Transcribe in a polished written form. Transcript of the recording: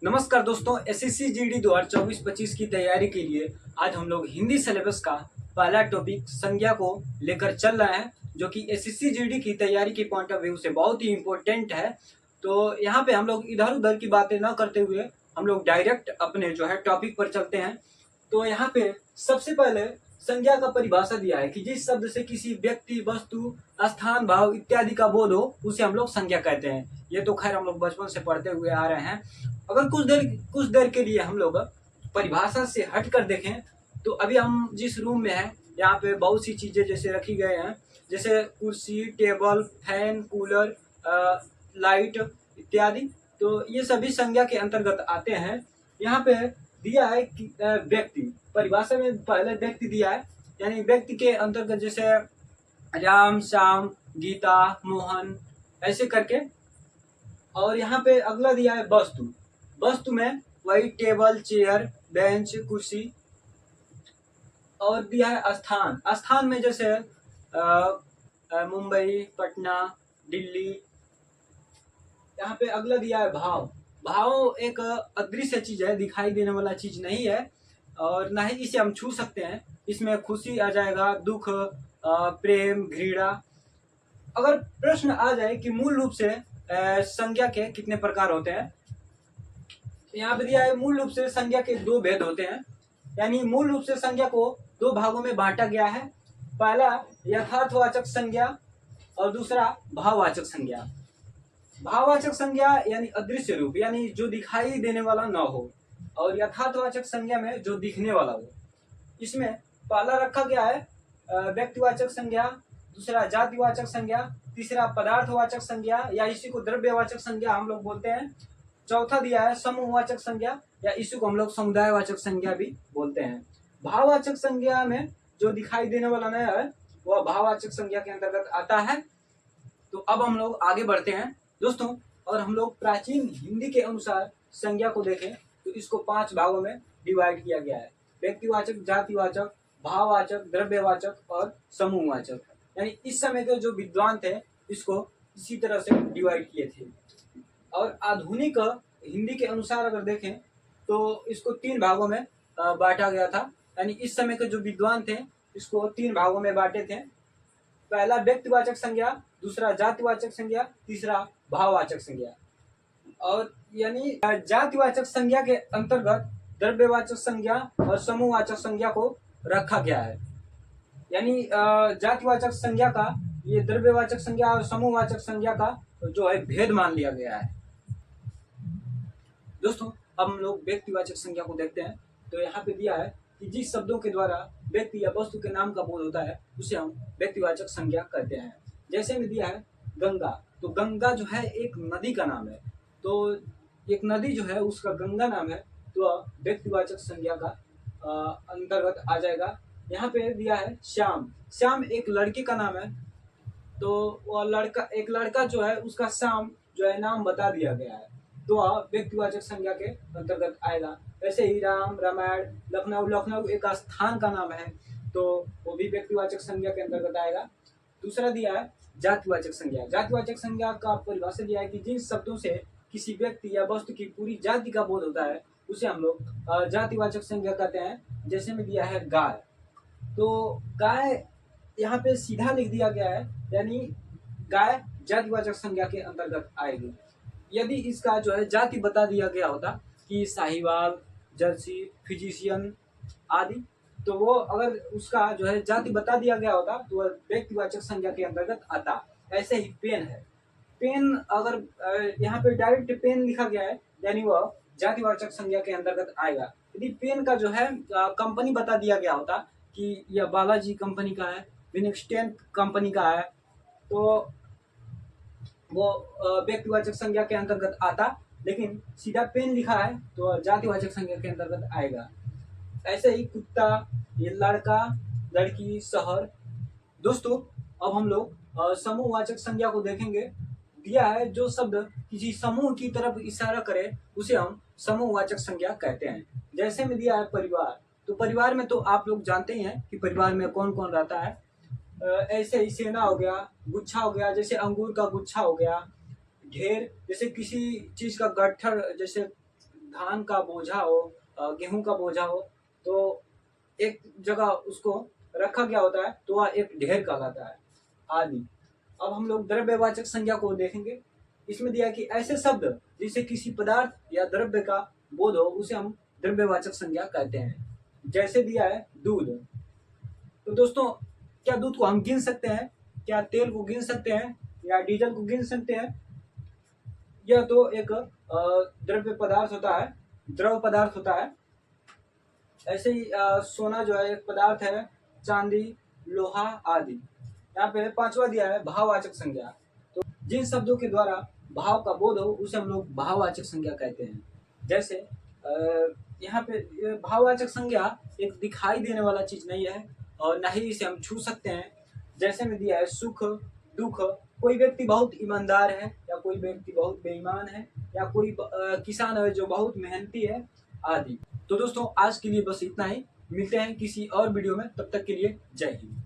नमस्कार दोस्तों, SSC GD 2024-25 की तैयारी के लिए आज हम लोग हिंदी सिलेबस का पहला टॉपिक संज्ञा को लेकर चल रहे हैं, जो कि एसएससी जीडी की तैयारी के पॉइंट ऑफ व्यू से बहुत ही इम्पोर्टेंट है। तो यहाँ पे हम लोग इधर उधर की बातें ना करते हुए हम लोग डायरेक्ट अपने जो है टॉपिक पर चलते हैं। तो यहाँ पे सबसे पहले संज्ञा का परिभाषा दिया है कि जिस शब्द से किसी व्यक्ति, वस्तु, स्थान, भाव इत्यादि का बोध हो उसे हम लोग संज्ञा कहते हैं। ये तो खैर हम लोग बचपन से पढ़ते हुए आ रहे हैं। अगर कुछ देर के लिए हम लोग परिभाषा से हट कर देखें तो अभी हम जिस रूम में हैं यहाँ पे बहुत सी चीजें जैसे रखी गए हैं, जैसे कुर्सी, टेबल, फैन, कूलर, लाइट इत्यादि। तो ये सभी संज्ञा के अंतर्गत आते हैं। यहाँ पे दिया है कि व्यक्ति, परिभाषा में पहले व्यक्ति दिया है, यानी व्यक्ति के अंतर्गत जैसे राम, श्याम, गीता, मोहन ऐसे करके। और यहाँ पे अगला दिया है वस्तु। वस्तु में वही टेबल, चेयर, बेंच, कुर्सी। और दिया है स्थान। स्थान में जैसे मुंबई, पटना, दिल्ली। यहाँ पे अगला दिया है भाव। भाव एक अदृश्य चीज है, दिखाई देने वाला चीज नहीं है और ना ही इसे हम छू सकते हैं। इसमें खुशी आ जाएगा, दुख, प्रेम, घृणा। अगर प्रश्न आ जाए कि मूल रूप से संज्ञा के कितने प्रकार होते हैं, यहाँ पे दिया है मूल रूप से संज्ञा के दो भेद होते हैं। यानी मूल रूप से संज्ञा को दो भागों में बांटा गया है। पहला यथार्थवाचक संज्ञा और दूसरा भाववाचक संज्ञा। भाववाचक संज्ञा यानी अदृश्य रूप, यानी जो दिखाई देने वाला न हो, और यथार्थवाचक संज्ञा में जो दिखने वाला हो। इसमें पहला रखा गया है व्यक्तिवाचक संज्ञा, दूसरा जातिवाचक संज्ञा, तीसरा पदार्थवाचक संज्ञा या इसी को द्रव्यवाचक संज्ञा हम लोग बोलते हैं। चौथा दिया है समूहवाचक संज्ञा या इसी को हम लोग समुदायवाचक संज्ञा भी बोलते हैं। भाववाचक संज्ञा में जो दिखाई देने वाला नहीं है वह भाववाचक संज्ञा के अंतर्गत आता है। तो अब हम लोग आगे बढ़ते हैं दोस्तों। और हम लोग प्राचीन हिंदी के अनुसार संज्ञा को देखें तो इसको 5 भागों में डिवाइड किया गया है: व्यक्तिवाचक, जातिवाचक, भाववाचक, द्रव्यवाचक और समूहवाचक। यानी इस समय के जो विद्वान थे इसको इसी तरह से डिवाइड किए थे। और आधुनिक हिंदी के अनुसार अगर देखें तो इसको 3 भागों में बांटा गया था। यानी इस समय के जो विद्वान थे इसको 3 भागों में बांटे थे। पहला व्यक्तिवाचक संज्ञा, दूसरा जातिवाचक संज्ञा, तीसरा भाववाचक संज्ञा। और यानी जातिवाचक संज्ञा के अंतर्गत द्रव्यवाचक संज्ञा और समूहवाचक संज्ञा को रखा गया है। यानी जातिवाचक संज्ञा का ये द्रव्यवाचक संज्ञा और समूहवाचक संज्ञा का जो है भेद मान लिया गया है। दोस्तों अब हम लोग व्यक्तिवाचक संज्ञा को देखते हैं। तो यहाँ पे दिया है कि जिस शब्दों के द्वारा व्यक्ति या वस्तु के नाम का बोध होता है उसे हम व्यक्तिवाचक संज्ञा कहते हैं। जैसे में दिया है गंगा, तो गंगा जो है एक नदी का नाम है। तो एक नदी जो है उसका गंगा नाम है, तो व्यक्तिवाचक संज्ञा का अंतर्गत आ जाएगा। यहाँ पे दिया है श्याम। श्याम एक लड़के का नाम है, तो वह एक लड़का जो है उसका श्याम जो है नाम बता दिया गया है, तो वह व्यक्तिवाचक संज्ञा के अंतर्गत आएगा। वैसे ही राम, रामायण, लखनऊ, लखनऊ एक स्थान का नाम है, तो वो भी व्यक्तिवाचक संज्ञा के अंतर्गत आएगा। दूसरा दिया है जातिवाचक संज्ञा। जातिवाचक संज्ञा का परिभाषा दिया है कि जिन शब्दों से किसी व्यक्ति या वस्तु की पूरी जाति का बोध होता है उसे हम लोग जातिवाचक संज्ञा कहते हैं। जैसे में दिया है गाय, तो गाय यहाँ पे सीधा लिख दिया गया है, यानी गाय जातिवाचक संज्ञा के अंतर्गत आएगी। यदि इसका जो है जाति बता दिया गया होता कि साहिवाल, जर्सी, फिजिशियन आदि, तो वो अगर उसका जो है जाति बता दिया गया होता तो वह व्यक्तिवाचक संज्ञा के अंतर्गत आता। ऐसे ही पेन है। पेन अगर यहाँ पे डायरेक्ट पेन लिखा गया है यानी वह जातिवाचक संज्ञा के अंतर्गत आएगा। यदि पेन का जो है कंपनी बता दिया गया होता कि यह बालाजी कंपनी का है, विनिक्सटेन कंपनी का है, तो वो व्यक्तिवाचक संज्ञा के अंतर्गत आता। लेकिन सीधा पेन लिखा है तो जातिवाचक संज्ञा के अंतर्गत आएगा। ऐसे ही कुत्ता, ये लड़का, लड़की, शहर। दोस्तों अब हम लोग समूहवाचक संज्ञा को देखेंगे। दिया है जो शब्द किसी समूह की तरफ इशारा करे उसे हम समूहवाचक संज्ञा कहते हैं। जैसे में दिया है परिवार, तो परिवार में तो आप लोग जानते ही हैं कि परिवार में कौन कौन रहता है। ऐसे ही सेना हो गया, गुच्छा हो गया, जैसे अंगूर का गुच्छा हो गया, ढेर जैसे किसी चीज का गट्ठर, जैसे धान का बोझा हो, गेहूं का बोझा हो, तो एक जगह उसको रखा गया होता है तो वह एक ढेर कहलाता है आदि। अब हम लोग द्रव्यवाचक संज्ञा को देखेंगे। इसमें दिया है कि ऐसे शब्द जिसे किसी पदार्थ या द्रव्य का बोध हो उसे हम द्रव्यवाचक संज्ञा कहते हैं। जैसे दिया है दूध। तो दोस्तों, क्या दूध को हम गिन सकते हैं? क्या तेल को गिन सकते हैं या डीजल को गिन सकते हैं? यह तो एक द्रव्य पदार्थ होता है, द्रव पदार्थ होता है। ऐसे ही सोना जो है एक पदार्थ है, चांदी, लोहा आदि। यहाँ पे पांचवा दिया है भाववाचक संज्ञा। तो जिन शब्दों के द्वारा भाव का बोध हो उसे हम लोग भाववाचक संज्ञा कहते हैं। जैसे यहाँ पे भाववाचक संज्ञा एक दिखाई देने वाला चीज नहीं है और न ही इसे हम छू सकते हैं। जैसे में दिया है सुख, दुख। कोई व्यक्ति बहुत ईमानदार है या कोई व्यक्ति बहुत बेईमान है या कोई किसान है जो बहुत मेहनती है आदि। तो दोस्तों, आज के लिए बस इतना ही। मिलते हैं किसी और वीडियो में, तब तक के लिए जय हिंद।